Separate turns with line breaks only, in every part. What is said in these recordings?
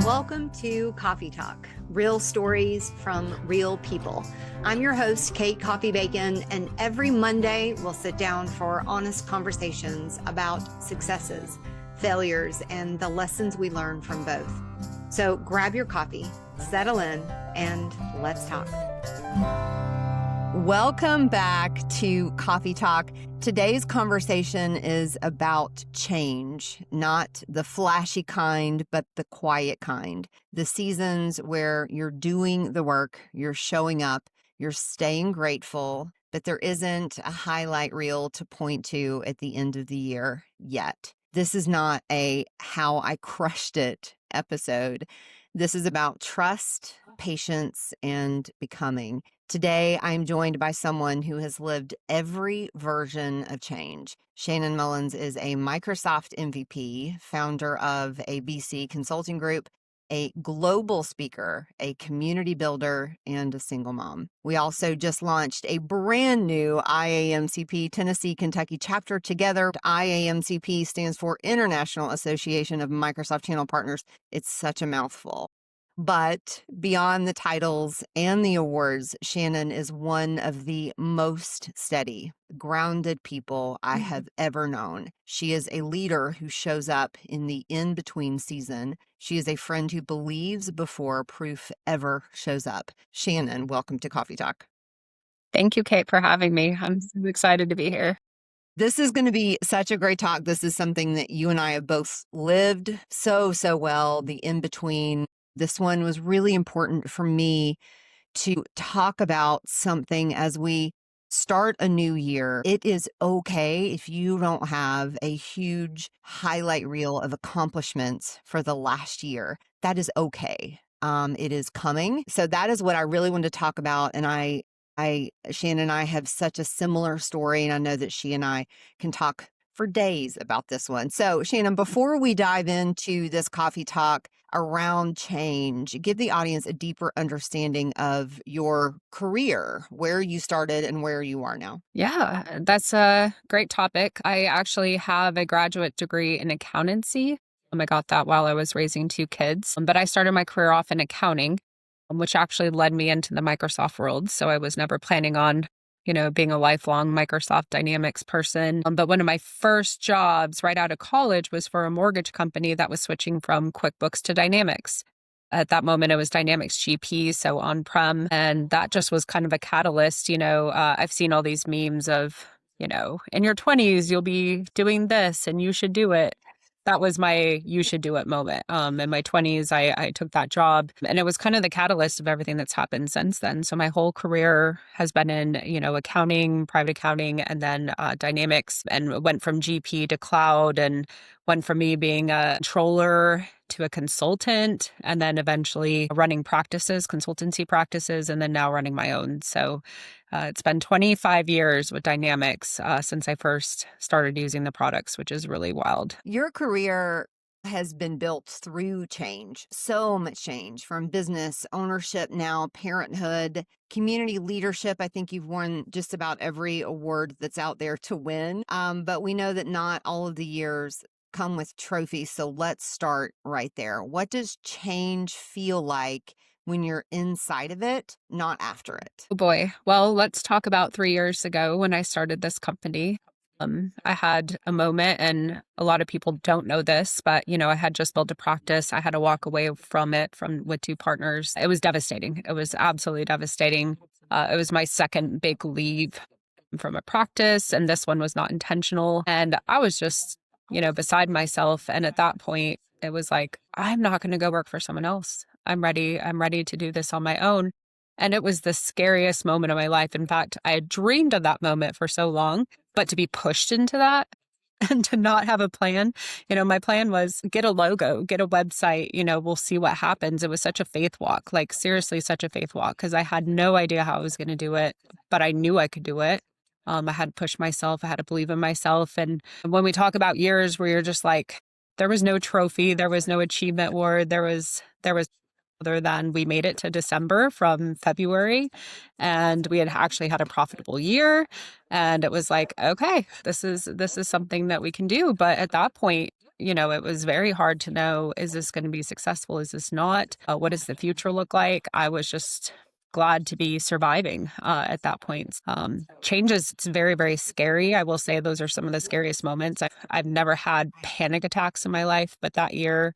Welcome to Coffey Talk, real stories from real people. I'm your host, Kate Coffey-Bacon, and every Monday we'll sit down for honest conversations about successes, failures, and the lessons we learn from both. So grab your coffee, settle in, and let's talk. Welcome back to Coffey Talk. Today's conversation is about change, not the flashy kind, but the quiet kind. The seasons where you're doing the work, you're showing up, you're staying grateful, but there isn't a highlight reel to point to at the end of the year yet. This is not a how I crushed it episode. This is about trust, patience, and becoming. Today, I'm joined by someone who has lived every version of change. Shannon Mullins is a Microsoft MVP, founder of a BC consulting group, a global speaker, a community builder, and a single mom. We also just launched a brand new IAMCP Tennessee, Kentucky chapter together. IAMCP stands for International Association of Microsoft Channel Partners. It's such a mouthful. But beyond the titles and the awards, Shannon is one of the most steady, grounded people I have ever known. She is a leader who shows up in the in-between season. She is a friend who believes before proof ever shows up. Shannon, welcome to Coffey Talk.
Thank you, Kate, for having me. I'm so excited to be here.
This is going to be such a great talk. This is something that you and I have both lived so well, the in-between. This one was really important for me to talk about something as we start a new year. It is okay if you don't have a huge highlight reel of accomplishments for the last year. That is okay. It is coming. So that is what I really wanted to talk about. And Shannon and I have such a similar story, and I know that she and I can talk for days about this one. So Shannon, before we dive into this Coffey Talk around change, give the audience a deeper understanding of your career, where you started and where you are now.
Yeah, that's a great topic. I actually have a graduate degree in accountancy. I got that while I was raising two kids, but I started my career off in accounting, which actually led me into the Microsoft world. So I was never planning on being a lifelong Microsoft Dynamics person. But one of my first jobs right out of college was for a mortgage company that was switching from QuickBooks to Dynamics. At that moment, it was Dynamics GP, so on-prem. And that just was kind of a catalyst. I've seen all these memes of, in your 20s, you'll be doing this and you should do it. That was my you should do it moment. In my 20s, I took that job, and it was kind of the catalyst of everything that's happened since then. So my whole career has been in, accounting, private accounting, and then Dynamics, and went from GP to cloud, and went from me being a controller to a consultant, and then eventually running practices, consultancy practices, and then now running my own. So it's been 25 years with Dynamics since I first started using the products, which is really wild.
Your career has been built through change, so much change, from business ownership, now parenthood, community leadership. I think you've won just about every award that's out there to win. But we know that not all of the years come with trophies. So let's start right there. What does change feel like when you're inside of it, not after it?
Oh boy. Well, let's talk about 3 years ago when I started this company. I had a moment, and a lot of people don't know this, but I had just built a practice. I had to walk away from it with two partners. It was devastating. It was absolutely devastating. It was my second big leave from a practice, and this one was not intentional. And I was just, beside myself. And at that point, it was like, I'm not going to go work for someone else. I'm ready to do this on my own. And it was the scariest moment of my life. In fact, I had dreamed of that moment for so long, but to be pushed into that and to not have a plan, my plan was get a logo, get a website, we'll see what happens. It was such a faith walk, like seriously, such a faith walk, because I had no idea how I was going to do it, but I knew I could do it. I had to push myself. I had to believe in myself. And when we talk about years where you're just like, there was no trophy, there was no achievement award, there was other than we made it to December from February, and we had actually had a profitable year. And it was like, okay, this is something that we can do. But at that point, it was very hard to know, is this going to be successful? Is this not? What does the future look like? I was just glad to be surviving at that point. Changes, it's very, very scary. I will say those are some of the scariest moments. I've never had panic attacks in my life, but that year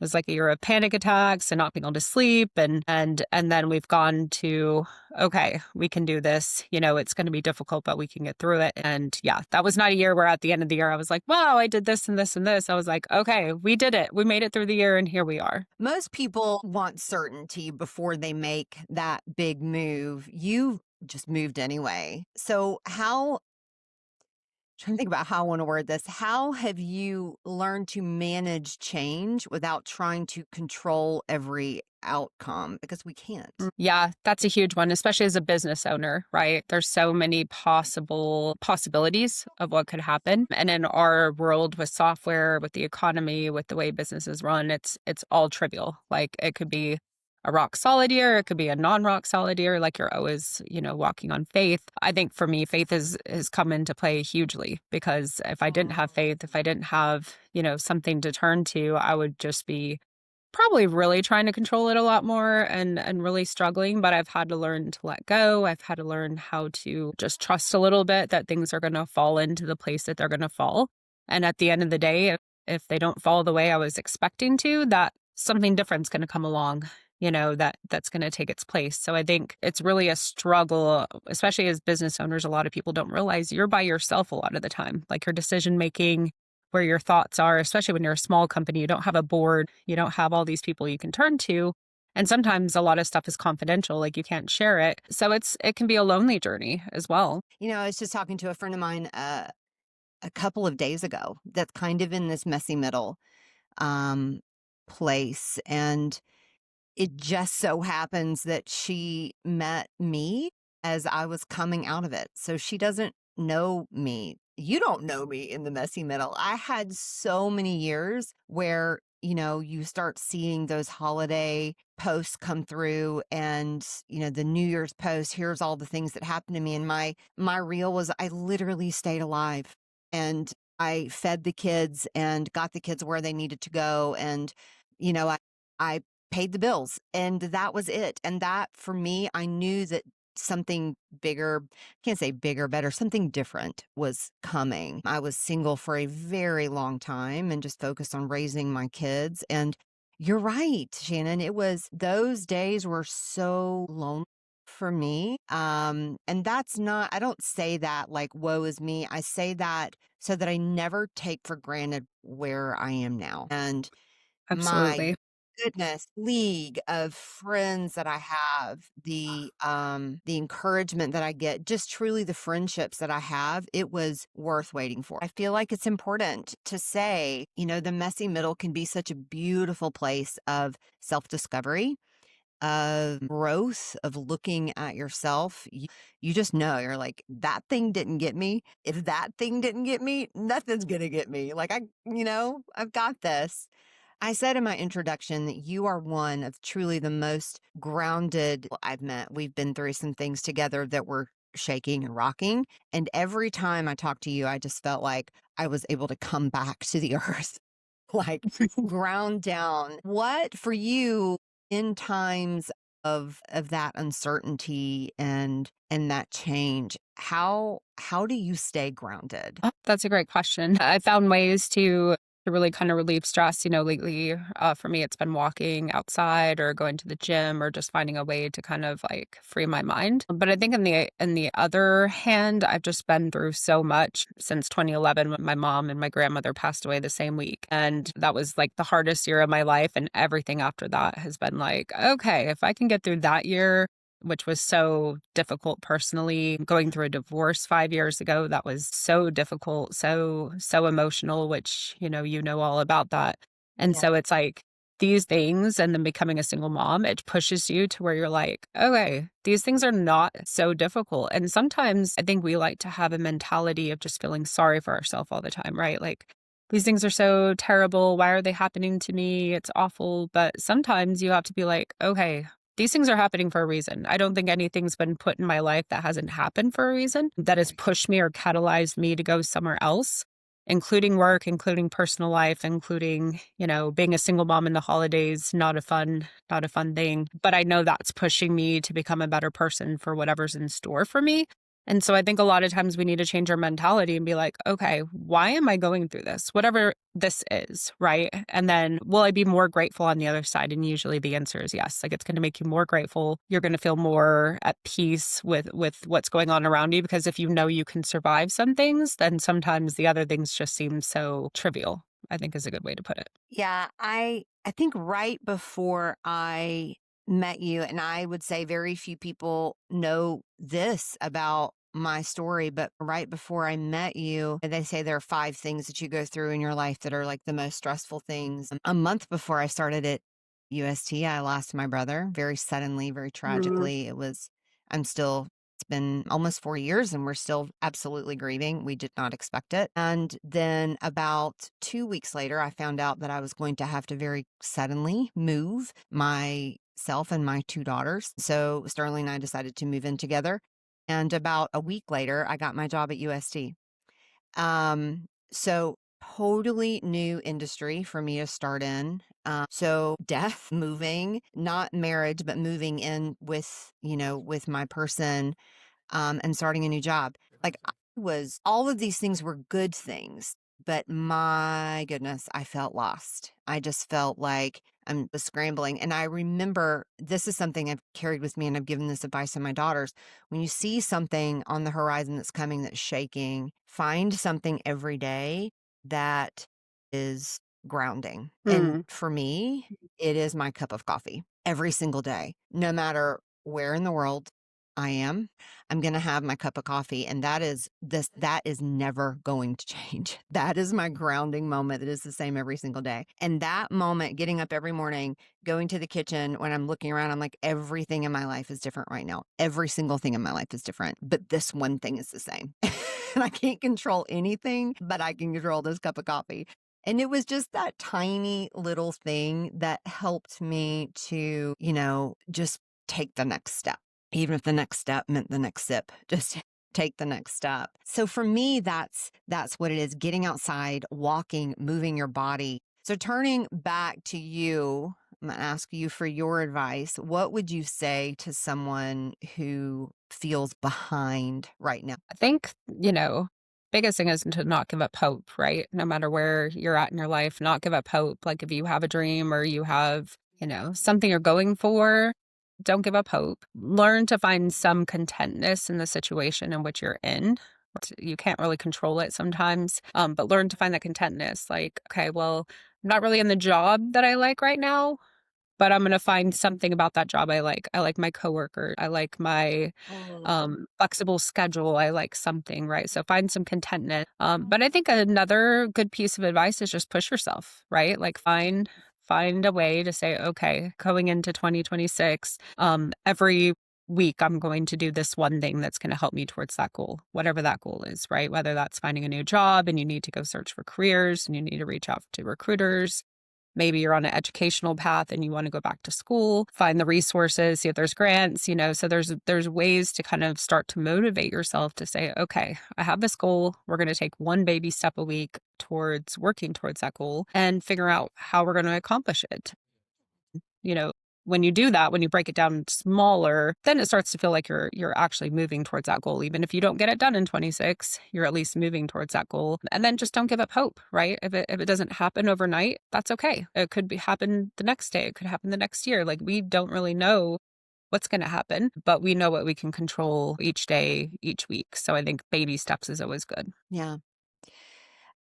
was like a year of panic attacks and not being able to sleep. And then we've gone to, okay, we can do this. It's going to be difficult, but we can get through it. And yeah, that was not a year where at the end of the year, I was like, wow, I did this and this and this. I was like, okay, we did it. We made it through the year and here we are.
Most people want certainty before they make that big move. You just moved anyway. So trying to think about how I want to word this. How have you learned to manage change without trying to control every outcome? Because we can't.
Yeah, that's a huge one, especially as a business owner, right? There's so many possibilities of what could happen. And in our world with software, with the economy, with the way businesses run, it's all trivial. Like it could be a rock solid year, it could be a non-rock solid year, like you're always, walking on faith. I think for me, faith has come into play hugely, because if I didn't have faith, if I didn't have, something to turn to, I would just be probably really trying to control it a lot more and really struggling. But I've had to learn to let go. I've had to learn how to just trust a little bit that things are going to fall into the place that they're going to fall. And at the end of the day, if they don't fall the way I was expecting to, that something different's going to come along, that's going to take its place. So I think it's really a struggle, especially as business owners. A lot of people don't realize you're by yourself a lot of the time, like your decision making, where your thoughts are, especially when you're a small company. You don't have a board, you don't have all these people you can turn to. And sometimes a lot of stuff is confidential, like you can't share it. So it can be a lonely journey as well.
I was just talking to a friend of mine a couple of days ago that's kind of in this messy middle um, place. And it just so happens that she met me as I was coming out of it. So she doesn't know me. You don't know me in the messy middle. I had so many years where, you start seeing those holiday posts come through and, the New Year's post, here's all the things that happened to me. And my reel was I literally stayed alive and I fed the kids and got the kids where they needed to go. And, I paid the bills and that was it. And that for me, I knew that something bigger, can't say bigger, better, something different was coming. I was single for a very long time and just focused on raising my kids. And you're right, Shannon. Those days were so lonely for me. And that's not, I don't say that like, woe is me. I say that so that I never take for granted where I am now. And my
Absolutely.
goodness, league of friends that I have, the encouragement that I get, just truly the friendships that I have, it was worth waiting for. I feel like it's important to say, the messy middle can be such a beautiful place of self-discovery, of growth, of looking at yourself. You just know, you're like, that thing didn't get me. If that thing didn't get me, nothing's gonna get me. Like I've got this. I said in my introduction that you are one of truly the most grounded I've met. We've been through some things together that were shaking and rocking. And every time I talked to you, I just felt like I was able to come back to the earth, like ground down. What for you in times of that uncertainty and that change, how do you stay grounded?
Oh, that's a great question. I found ways to really kind of relieve stress. Lately, for me, it's been walking outside or going to the gym or just finding a way to kind of like free my mind. But I think in the other hand, I've just been through so much since 2011 when my mom and my grandmother passed away the same week. And that was like the hardest year of my life. And everything after that has been like, okay, if I can get through that year, which was so difficult personally. Going through a divorce 5 years ago, that was so difficult, so emotional, which, you know all about that. And
Yeah.
so it's like these things and then becoming a single mom, it pushes you to where you're like, okay, these things are not so difficult. And sometimes I think we like to have a mentality of just feeling sorry for ourselves all the time, right? Like, these things are so terrible. Why are they happening to me? It's awful. But sometimes you have to be like, okay, these things are happening for a reason. I don't think anything's been put in my life that hasn't happened for a reason, that has pushed me or catalyzed me to go somewhere else. including work, including personal life, including, being a single mom in the holidays, not a fun thing. But I know that's pushing me to become a better person for whatever's in store for me. And so I think a lot of times we need to change our mentality and be like, okay, why am I going through this? Whatever this is, right? And then will I be more grateful on the other side? And usually the answer is yes. Like it's going to make you more grateful. You're going to feel more at peace with what's going on around you, because if you know you can survive some things, then sometimes the other things just seem so trivial, I think is a good way to put it.
Yeah, I think right before I met you, and I would say very few people know this about my story, but right before I met you, they say there are 5 things that you go through in your life that are like the most stressful things. A month before I started at UST, I lost my brother very suddenly, very
Mm.
tragically. I'm still it's been almost 4 years and we're still absolutely grieving. We did not expect it. And then about 2 weeks later, I found out that I was going to have to very suddenly move myself and my 2 daughters. So Sterling and I decided to move in together. And about a week later, I got my job at UST. So totally new industry for me to start in. So death, moving, not marriage, but moving in with my person, and starting a new job. Like all of these things were good things, but my goodness, I felt lost. I just felt like I was scrambling. And I remember this is something I've carried with me and I've given this advice to my daughters. When you see something on the horizon that's coming, that's shaking, find something every day that is grounding. And
Hmm.
for me, it is my cup of coffee every single day, no matter where in the world I am. I'm going to have my cup of coffee. And that is never going to change. That is my grounding moment. That is the same every single day. And that moment, getting up every morning, going to the kitchen, when I'm looking around, I'm like, everything in my life is different right now. Every single thing in my life is different, but this one thing is the same. And I can't control anything, but I can control this cup of coffee. And it was just that tiny little thing that helped me to, just take the next step. Even if the next step meant the next sip, just take the next step. So for me, that's what it is: getting outside, walking, moving your body. So turning back to you, I'm going to ask you for your advice. What would you say to someone who feels behind right now?
I think, biggest thing is to not give up hope, right? No matter where you're at in your life, not give up hope. Like if you have a dream or you have, something you're going for, don't give up hope. Learn to find some contentness in the situation in which you're in. You can't really control it sometimes, but learn to find that contentness. Like, okay, well, I'm not really in the job that I like right now, but I'm going to find something about that job I like. I like my coworker. I like my flexible schedule. I like something, right? So find some contentment. But I think another good piece of advice is just push yourself, right? Like find a way to say, okay, going into 2026, every week I'm going to do this one thing that's going to help me towards that goal, whatever that goal is, right? Whether that's finding a new job and you need to go search for careers and you need to reach out to recruiters. Maybe you're on an educational path and you want to go back to school, find the resources, see if there's grants, so there's ways to kind of start to motivate yourself to say, okay, I have this goal. We're going to take one baby step a week towards working towards that goal and figure out how we're going to accomplish it. You know, when you do that, when you break it down smaller, then it starts to feel like you're actually moving towards that goal. Even if you don't get it done in 26, you're at least moving towards that goal. And then just don't give up hope, right? If it doesn't happen overnight, that's okay. It could happen the next day. It could happen the next year. Like we don't really know what's going to happen, but we know what we can control each day, each week. So I think baby steps is always good.
Yeah.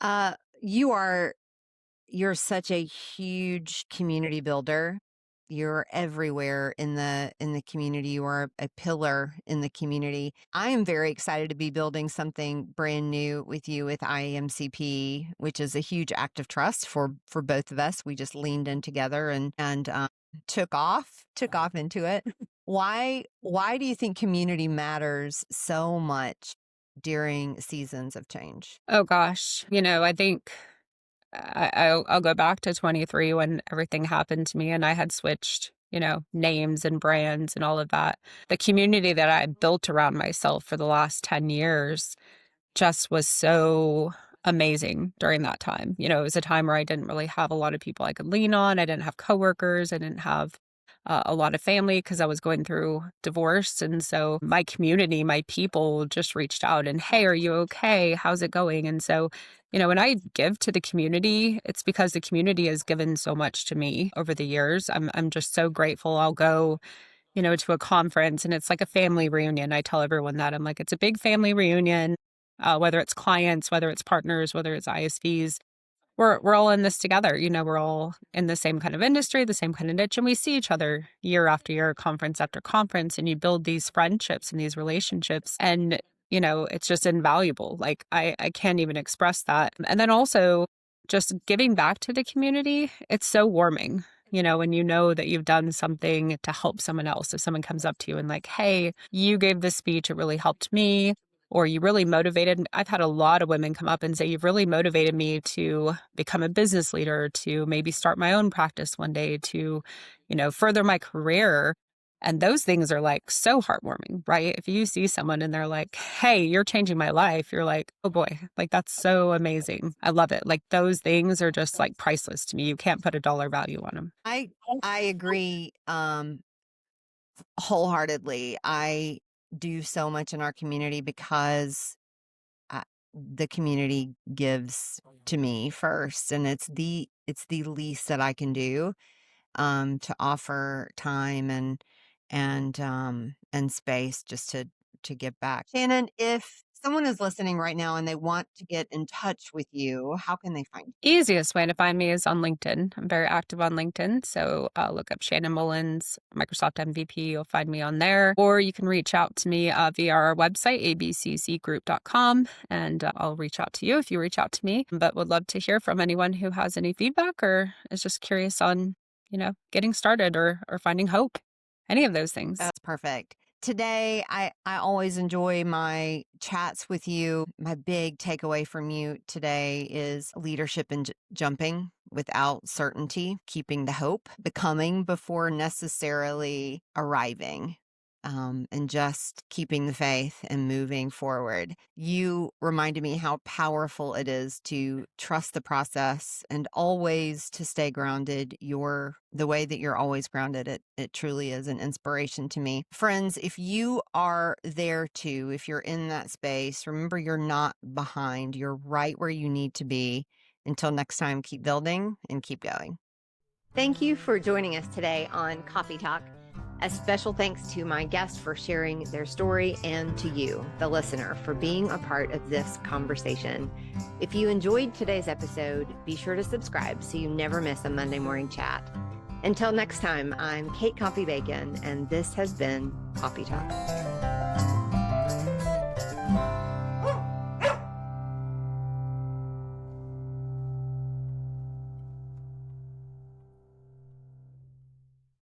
Uh, you are You're such a huge community builder. You're everywhere in the community. You are a pillar in the community. I am very excited to be building something brand new with you with IAMCP, which is a huge act of trust for both of us. We just leaned in together and took off into it. Why do you think community matters so much during seasons of change?
Oh gosh, I think I'll go back to 23 when everything happened to me and I had switched, names and brands and all of that. The community that I built around myself for the last 10 years just was so amazing during that time. It was a time where I didn't really have a lot of people I could lean on. I didn't have coworkers. I didn't have a lot of family because I was going through divorce. And so my community, my people just reached out and, hey, are you okay? How's it going? And so, when I give to the community, it's because the community has given so much to me over the years. I'm just so grateful. I'll go, to a conference and it's like a family reunion. I tell everyone that. I'm like, it's a big family reunion, whether it's clients, whether it's partners, whether it's ISVs. We're all in this together. We're all in the same kind of industry, the same kind of niche, and we see each other year after year, conference after conference, and you build these friendships and these relationships. And, it's just invaluable. Like I can't even express that. And then also just giving back to the community, it's so warming. When you know that you've done something to help someone else. If someone comes up to you and like, hey, you gave this speech, it really helped me. Or you really motivated. I've had a lot of women come up and say, you've really motivated me to become a business leader, to maybe start my own practice one day, to, further my career. And those things are like so heartwarming, right? If you see someone and they're like, hey, you're changing my life, you're like, oh boy, like that's so amazing. I love it. Like those things are just like priceless to me. You can't put a dollar value on them.
I agree wholeheartedly. I do so much in our community because the community gives to me first, and it's the least that I can do to offer time and space just to give back. Shannon, if someone is listening right now and they want to get in touch with you, how can they find you?
Easiest way to find me is on LinkedIn. I'm very active on LinkedIn. So look up Shannon Mullins, Microsoft MVP. You'll find me on there. Or you can reach out to me via our website, abccgroup.com, and I'll reach out to you if you reach out to me. But would love to hear from anyone who has any feedback or is just curious on, getting started or finding hope. Any of those things.
That's perfect. Today, I always enjoy my chats with you. My big takeaway from you today is leadership and jumping without certainty, keeping the hope, becoming before necessarily arriving. And just keeping the faith and moving forward. You reminded me how powerful it is to trust the process and always to stay grounded. The way that you're always grounded, it truly is an inspiration to me. Friends, if you are there too, if you're in that space, remember you're not behind. You're right where you need to be. Until next time, keep building and keep going. Thank you for joining us today on Coffey Talk. A special thanks to my guests for sharing their story and to you, the listener, for being a part of this conversation. If you enjoyed today's episode, be sure to subscribe so you never miss a Monday morning chat. Until next time, I'm Kate Coffey-Bacon, and this has been Coffey Talk.